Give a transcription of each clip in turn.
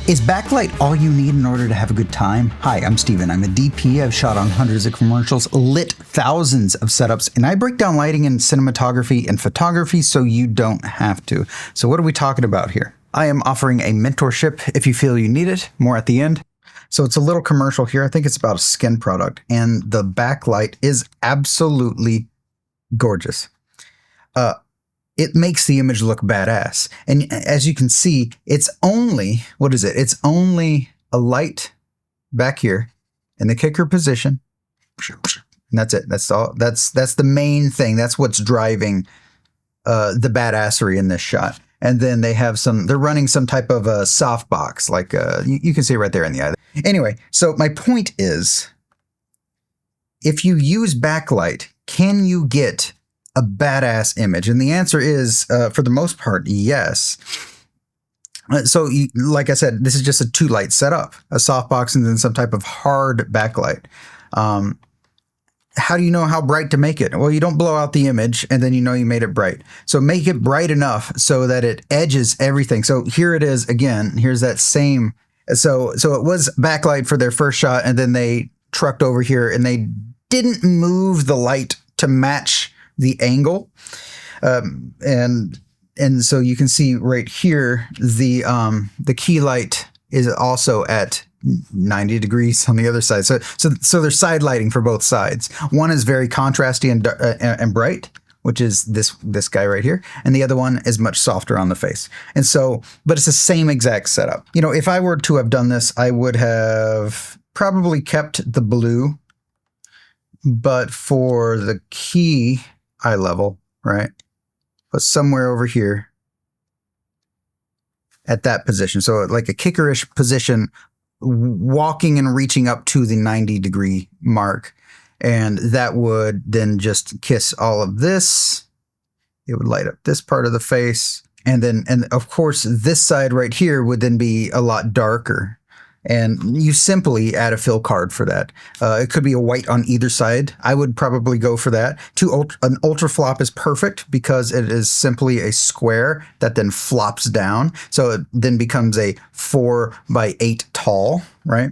Is backlight all you need in order to have a good time? Hi, I'm Steven. I'm a DP. I've shot on hundreds of commercials, lit thousands of setups, and I break down lighting in cinematography and photography so you don't have to. So what are we talking about here? I am offering a mentorship if you feel you need it. More at the end. So it's a little commercial here. I think it's about a skin product, and the backlight is absolutely gorgeous. It makes the image look badass. And as you can see, it's only, what is it? It's only a light back here in the kicker position. And that's it. That's all. That's the main thing. That's what's driving the badassery in this shot. And then they have they're running some type of a softbox, like you can see right there in the eye. Anyway, so my point is, if you use backlight, can you get a badass image? And the answer is, for the most part, yes. So like I said, this is just a 2-light setup, a softbox and then some type of hard backlight. How do you know how bright to make it? Well, you don't blow out the image and then you know you made it bright. So make it bright enough so that it edges everything. So here it is again. Here's that same. So it was backlight for their first shot, and then they trucked over here and they didn't move the light to match the angle. And so you can see right here, the key light is also at 90 degrees on the other side. So there's side lighting for both sides. One is very contrasty and bright, which is this guy right here. And the other one is much softer on the face. And so, but it's the same exact setup. You know, if I were to have done this, I would have probably kept the blue, but for the key eye level, right, but somewhere over here at that position. So like a kickerish position, walking and reaching up to the 90-degree mark. And that would then just kiss all of this. It would light up this part of the face. And of course, this side right here would then be a lot darker. And you simply add a fill card for that. It could be a white on either side. I would probably go for that. An ultra flop is perfect because it is simply a square that then flops down. So it then becomes a 4x8 tall, right?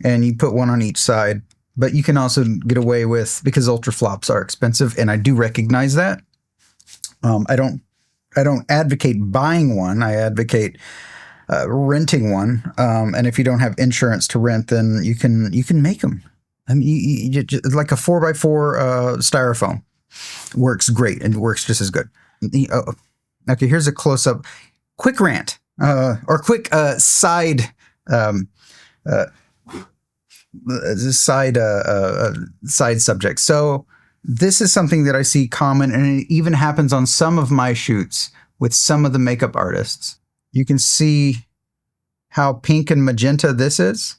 And you put one on each side. But you can also get away with, because ultra flops are expensive, and I do recognize that. I don't advocate buying one. I advocate renting one, and if you don't have insurance to rent, then you can make them. I mean, you just, like a 4x4 styrofoam works great, and works just as good. Okay, here's a close-up, quick rant, or quick side subject. So this is something that I see common, and it even happens on some of my shoots with some of the makeup artists. You can see how pink and magenta this is.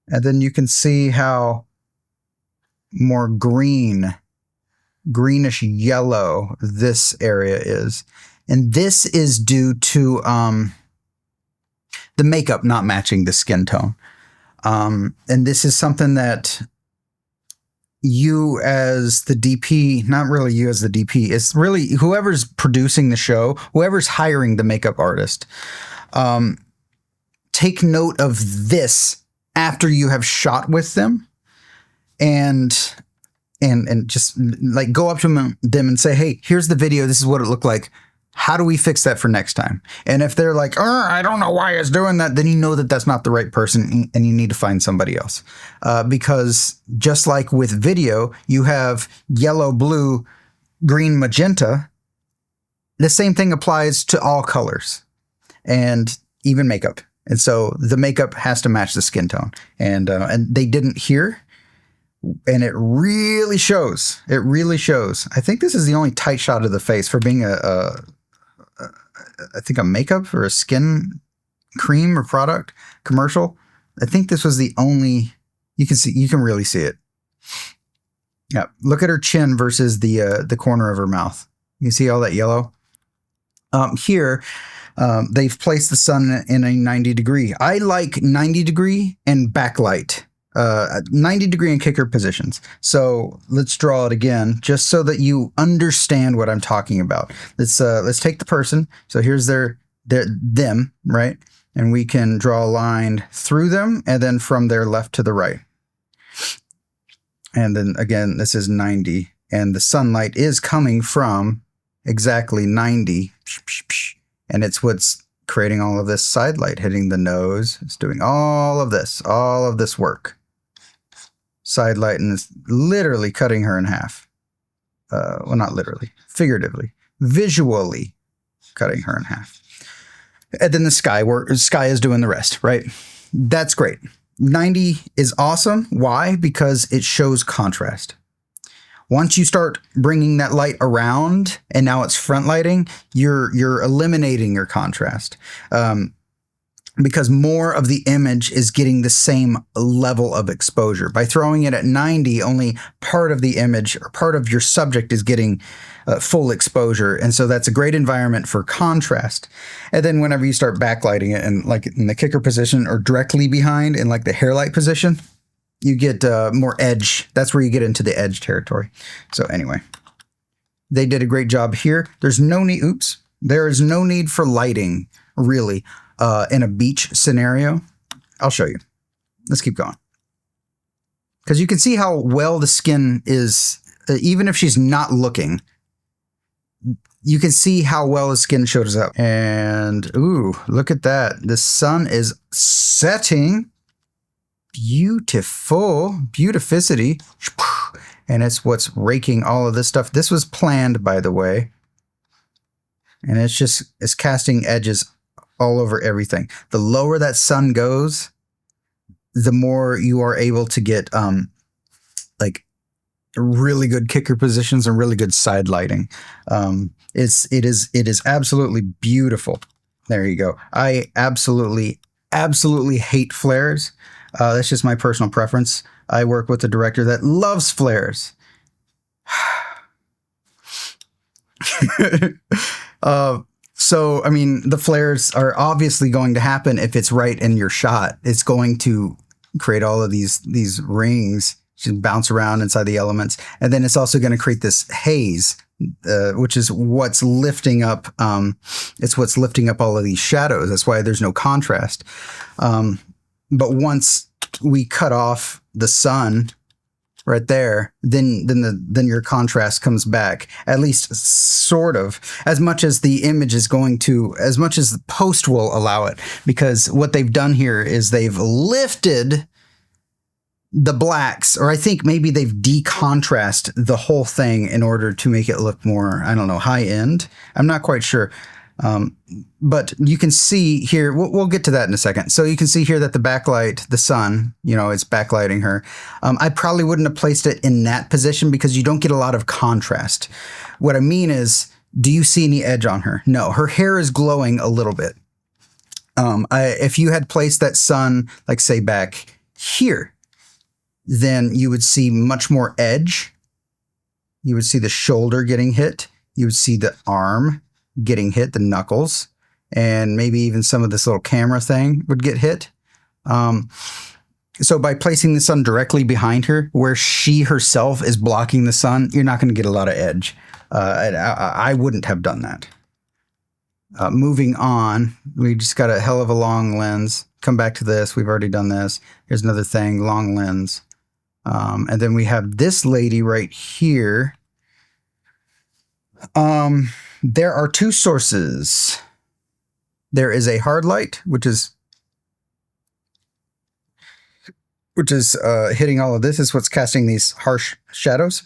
And then you can see how more greenish yellow this area is. And this is due to the makeup not matching the skin tone. And this is something that you as the DP, not really you as the DP, it's really whoever's producing the show, whoever's hiring the makeup artist, take note of this after you have shot with them, and just like go up to them and say, hey, here's the video. This is what it looked like. How do we fix that for next time? And if they're like, I don't know why it's doing that, then you know that that's not the right person and you need to find somebody else. Because just like with video, you have yellow, blue, green, magenta. The same thing applies to all colors and even makeup. And so the makeup has to match the skin tone. And they didn't here. And it really shows. It really shows. I think this is the only tight shot of the face for being I think a makeup or a skin cream or product commercial. I think this was the only, you can really see it. Yeah. Look at her chin versus the corner of her mouth. You see all that yellow? Here, they've placed the sun in a 90 degree. I like 90 degree and backlight. 90 degree and kicker positions. So let's draw it again, just so that you understand what I'm talking about. Let's take the person. So here's them, right? And we can draw a line through them and then from their left to the right. And then again, this is 90. And the sunlight is coming from exactly 90. And it's what's creating all of this side light, hitting the nose. It's doing all of this work. Side light, and it's literally cutting her in half. Well, not literally, figuratively, visually cutting her in half. And then the sky is doing the rest, right? That's great. 90 is awesome. Why? Because it shows contrast. Once you start bringing that light around and now it's front lighting, you're eliminating your contrast. Because more of the image is getting the same level of exposure. By throwing it at 90, only part of the image or part of your subject is getting full exposure. And so that's a great environment for contrast. And then whenever you start backlighting it and like in the kicker position or directly behind in like the hair light position, you get more edge. That's where you get into the edge territory. So anyway, they did a great job here. There's no need, there is no need for lighting really. In a beach scenario. I'll show you. Let's keep going. Because you can see how well the skin is, even if she's not looking, you can see how well the skin shows up. And, ooh, look at that. The sun is setting. Beautiful. Beautificity. And it's what's raking all of this stuff. This was planned, by the way. And it's casting edges all over everything. The lower that sun goes, the more you are able to get like really good kicker positions and really good side lighting. It is absolutely beautiful. There you go. I absolutely hate flares. That's just my personal preference. I work with a director that loves flares. So, I mean, the flares are obviously going to happen if it's right in your shot. It's going to create all of these rings, just bounce around inside the elements. And then it's also going to create this haze, which is what's lifting up. It's what's lifting up all of these shadows. That's why there's no contrast. But once we cut off the sun right there, then your contrast comes back, at least sort of, as much as the image is going to, as much as the post will allow it, because what they've done here is they've lifted the blacks, or I think maybe they've decontrast the whole thing in order to make it look more, I don't know, high end. I'm not quite sure. But you can see here, we'll get to that in a second. So you can see here that the backlight, the sun, it's backlighting her. I probably wouldn't have placed it in that position because you don't get a lot of contrast. What I mean is, do you see any edge on her? No, her hair is glowing a little bit. If you had placed that sun, like say back here, then you would see much more edge. You would see the shoulder getting hit. You would see the arm getting hit, the knuckles, and maybe even some of this little camera thing would get hit. So by placing the sun directly behind her, where she herself is blocking the sun, you're not going to get a lot of edge. I wouldn't have done that. Moving on, we just got a hell of a long lens. Come back to this. We've already done this. Here's another thing, long lens. And then we have this lady right here. There are two sources. There is a hard light, which is hitting all of this. Is what's casting these harsh shadows.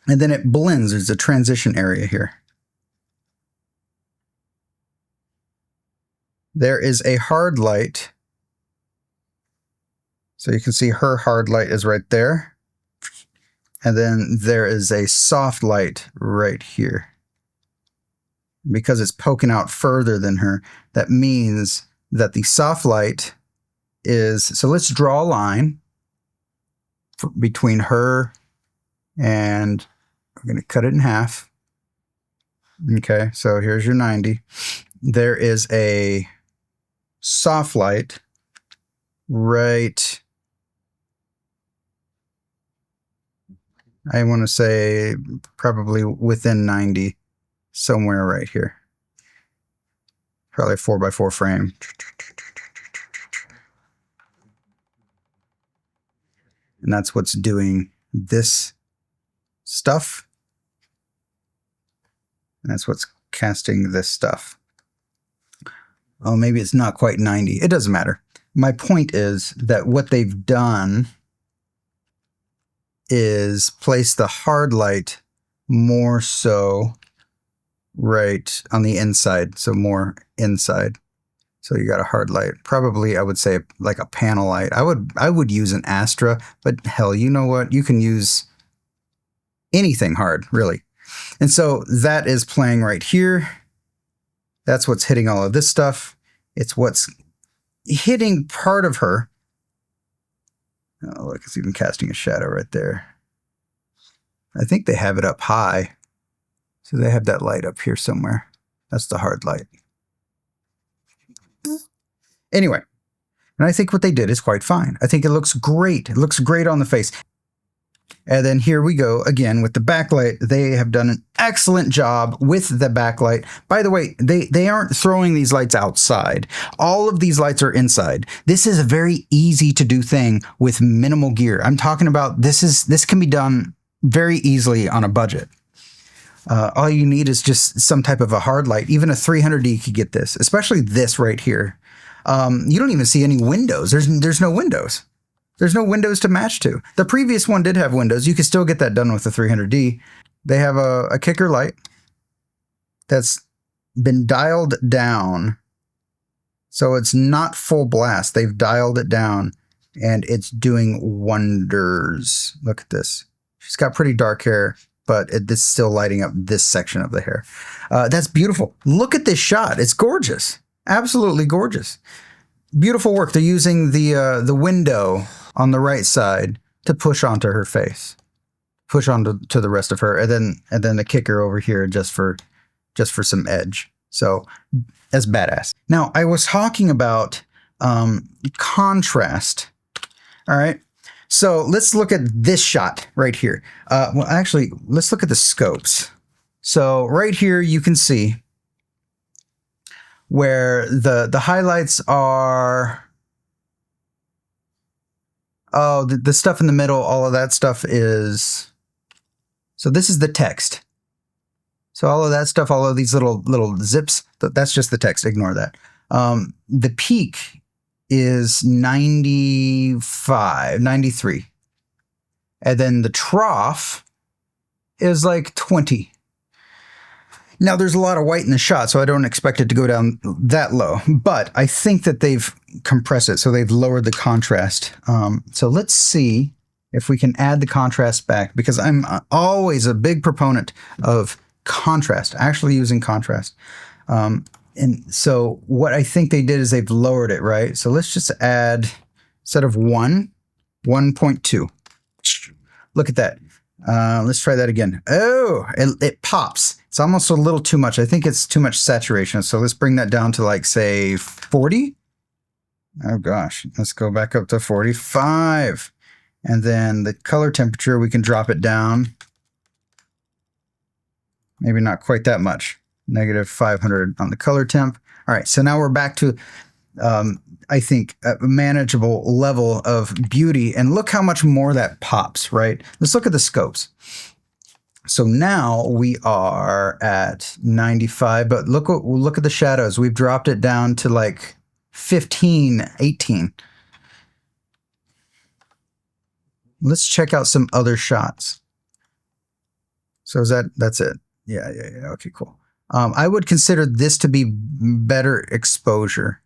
And then it blends. There's a transition area here. There is a hard light. So you can see her hard light is right there. And then there is a soft light right here. Because it's poking out further than her, that means that the soft light is, so let's draw a line between her and, we're going to cut it in half. Okay, so here's your 90. There is a soft light right, I want to say probably within 90. Somewhere right here. Probably a 4x4 frame. And that's what's doing this stuff. And that's what's casting this stuff. Oh, maybe it's not quite 90. It doesn't matter. My point is that what they've done is place the hard light more so right on the inside. So more inside. So you got a hard light. Probably I would say like a panel light. I would use an Astra, but hell, you know what? You can use anything hard, really. And so that is playing right here. That's what's hitting all of this stuff. It's what's hitting part of her. Oh, look, it's even casting a shadow right there. I think they have it up high. So they have that light up here somewhere. That's the hard light. Anyway, and I think what they did is quite fine. I think it looks great. It looks great on the face. And then here we go again with the backlight. They have done an excellent job with the backlight. By the way, they aren't throwing these lights outside. All of these lights are inside. This is a very easy to do thing with minimal gear. I'm talking about this can be done very easily on a budget. All you need is just some type of a hard light. Even a 300D could get this, especially this right here. You don't even see any windows. There's no windows. There's no windows to match to. The previous one did have windows. You could still get that done with the 300D. They have a kicker light that's been dialed down. So it's not full blast. They've dialed it down and it's doing wonders. Look at this. She's got pretty dark hair, but this is still lighting up this section of the hair. That's beautiful. Look at this shot. It's gorgeous. Absolutely gorgeous. Beautiful work. They're using the window on the right side to push onto her face, push onto the rest of her, and then the kicker over here just for some edge. So that's badass. Now I was talking about contrast. All right. So let's look at this shot right here. Well, actually, let's look at the scopes. So right here you can see where the highlights are. Oh, the stuff in the middle, all of that stuff is. So this is the text. So all of that stuff, all of these little zips, that's just the text. Ignore that. The peak is 95, 93. And then the trough is like 20. Now, there's a lot of white in the shot, so I don't expect it to go down that low. But I think that they've compressed it, so they've lowered the contrast. So let's see if we can add the contrast back, because I'm always a big proponent of contrast, actually using contrast. And so what I think they did is they've lowered it, right? So let's just add, instead of 1.2. Look at that. Let's try that again. Oh, it pops. It's almost a little too much. I think it's too much saturation. So let's bring that down to like, say, 40. Oh gosh, let's go back up to 45. And then the color temperature, we can drop it down. Maybe not quite that much. Negative 500 on the color temp. All right, so now we're back to, I think, a manageable level of beauty. And look how much more that pops, right? Let's look at the scopes. So now we are at 95, but look at the shadows. We've dropped it down to like 15, 18. Let's check out some other shots. So that's it. Yeah. Okay, cool. I would consider this to be better exposure.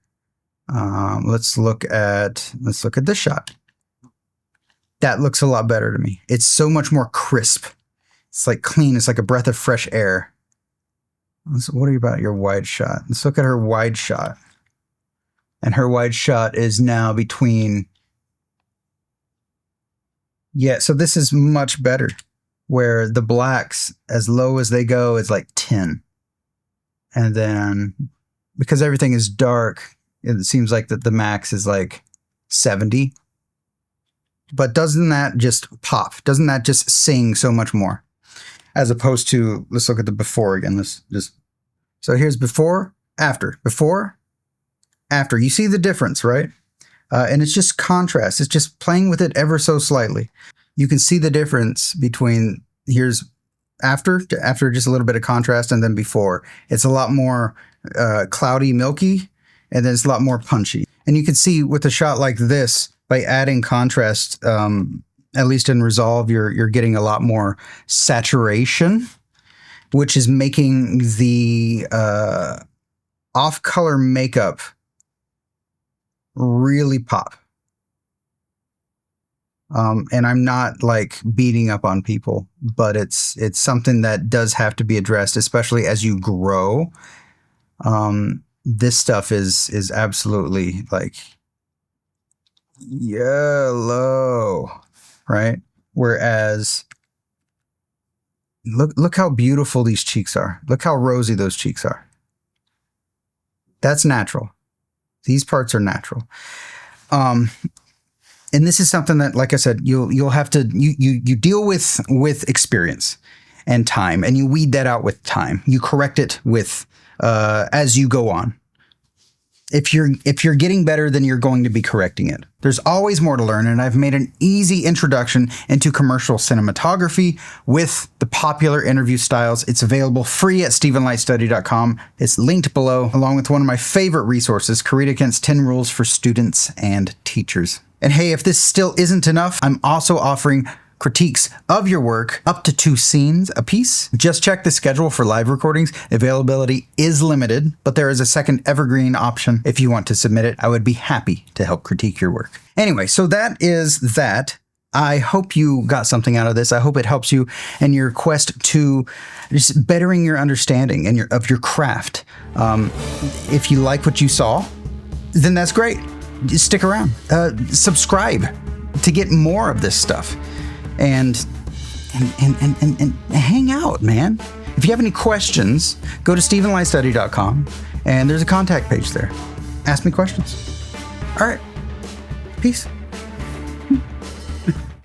Let's look at this shot. That looks a lot better to me. It's so much more crisp. It's like clean. It's like a breath of fresh air. So what are you about your wide shot? Let's look at her wide shot. And her wide shot is now between. Yeah, so this is much better. Where the blacks, as low as they go, is like 10. And then because everything is dark, it seems like that the max is like 70. But doesn't that just pop? Doesn't that just sing so much more? As opposed to, let's look at the before again. So here's before. after, before, after. You see the difference, right? And it's just contrast. It's just playing with it ever so slightly. You can see the difference between here's after just a little bit of contrast, and then before. It's a lot more cloudy, milky, and then it's a lot more punchy. And you can see with a shot like this, by adding contrast, at least in Resolve, you're getting a lot more saturation, which is making the off-color makeup really pop. And I'm not like beating up on people, but it's something that does have to be addressed, especially as you grow. This stuff is absolutely like yellow, right? Whereas look how beautiful these cheeks are. Look how rosy those cheeks are. That's natural. These parts are natural. And this is something that, like I said, you'll have to you deal with experience and time, and you weed that out with time. You correct it with as you go on. If you're getting better, then you're going to be correcting it. There's always more to learn, and I've made an easy introduction into commercial cinematography with the popular interview styles. It's available free at StephenLightStudy.com. It's linked below, along with one of my favorite resources, Create Against 10 Rules for Students and Teachers. And hey, if this still isn't enough, I'm also offering critiques of your work, up to 2 scenes a piece. Just check the schedule for live recordings. Availability is limited, but there is a second evergreen option if you want to submit it. I would be happy to help critique your work. Anyway, so that is that. I hope you got something out of this. I hope it helps you in your quest to just bettering your understanding and of your craft. If you like what you saw, then that's great. Just stick around. Subscribe to get more of this stuff. And hang out, man. If you have any questions, go to StephenLightStudy.com, and there's a contact page there. Ask me questions. All right. Peace.